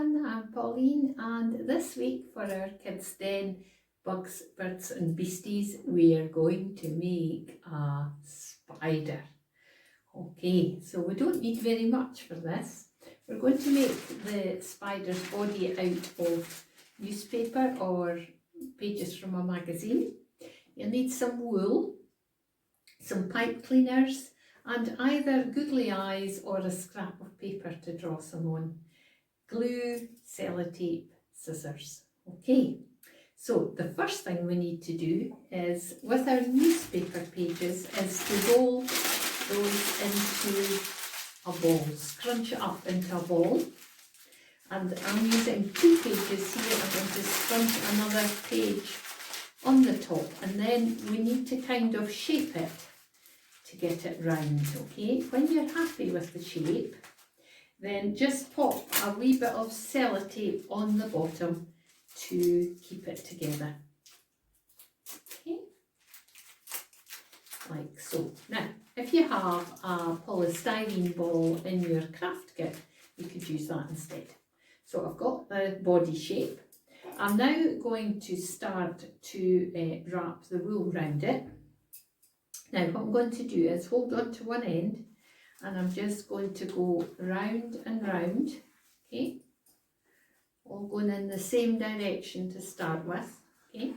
everyone, I'm Pauline, and this week for our Kids Den Bugs, Birds and Beasties we are going to make a spider. Okay, so we don't need very much for this. We're going to make the spider's body out of newspaper or pages from a magazine. You'll need some wool, some pipe cleaners, and either googly eyes or a scrap of paper to draw some on. Glue, sellotape, scissors. Okay, so the first thing we need to do is, with our newspaper pages, is to roll those into a ball. Scrunch it up into a ball. And I'm using 2 pages here. I'm going to scrunch another page on the top, and then we need to kind of shape it to get it round. Okay, when you're happy with the shape, then just pop a wee bit of sellotape on the bottom to keep it together. Okay, like so. Now, if you have a polystyrene ball in your craft kit, you could use that instead. So I've got the body shape. I'm now going to start to wrap the wool around it. Now what I'm going to do is hold on to one end, and I'm just going to go round and round, okay, all going in the same direction to start with, okay,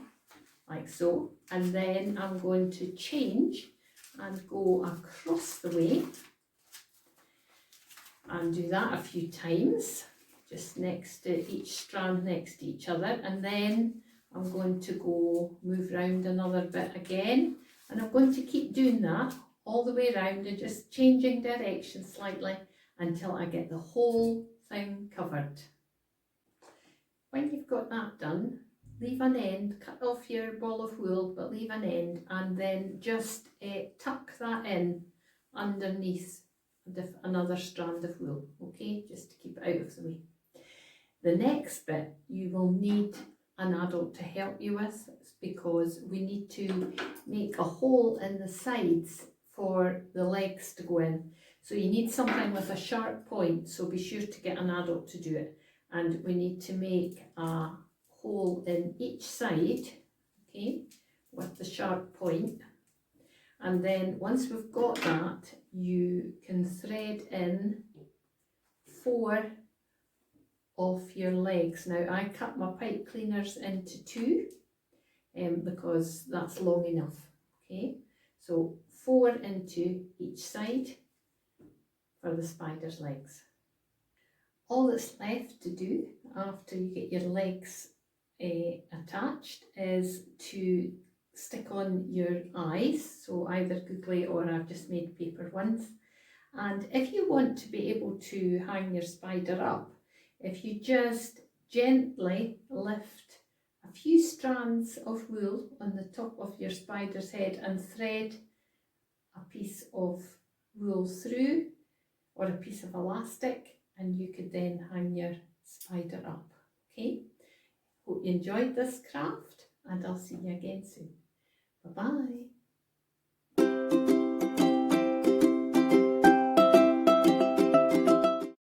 like so, and then I'm going to change and go across the way and do that a few times, just next to each strand next to each other, and then I'm going to go move round another bit again, and I'm going to keep doing that all the way around and just changing direction slightly until I get the whole thing covered. When you've got that done, leave an end, cut off your ball of wool, but leave an end, and then just tuck that in underneath another strand of wool, okay, just to keep it out of the way. The next bit you will need an adult to help you with, because we need to make a hole in the sides for the legs to go in. So you need something with a sharp point, so be sure to get an adult to do it. And we need to make a hole in each side, okay, with the sharp point. And then once we've got that, you can thread in 4 of your legs. Now I cut my pipe cleaners into 2 because that's long enough, okay. So 4 into each side for the spider's legs. All that's left to do after you get your legs attached is to stick on your eyes, so either googly or I've just made paper ones. And if you want to be able to hang your spider up, if you just gently lift a few strands of wool on the top of your spider's head and thread a piece of wool through, or a piece of elastic, and you could then hang your spider up. Okay, hope you enjoyed this craft, and I'll see you again soon. Bye bye.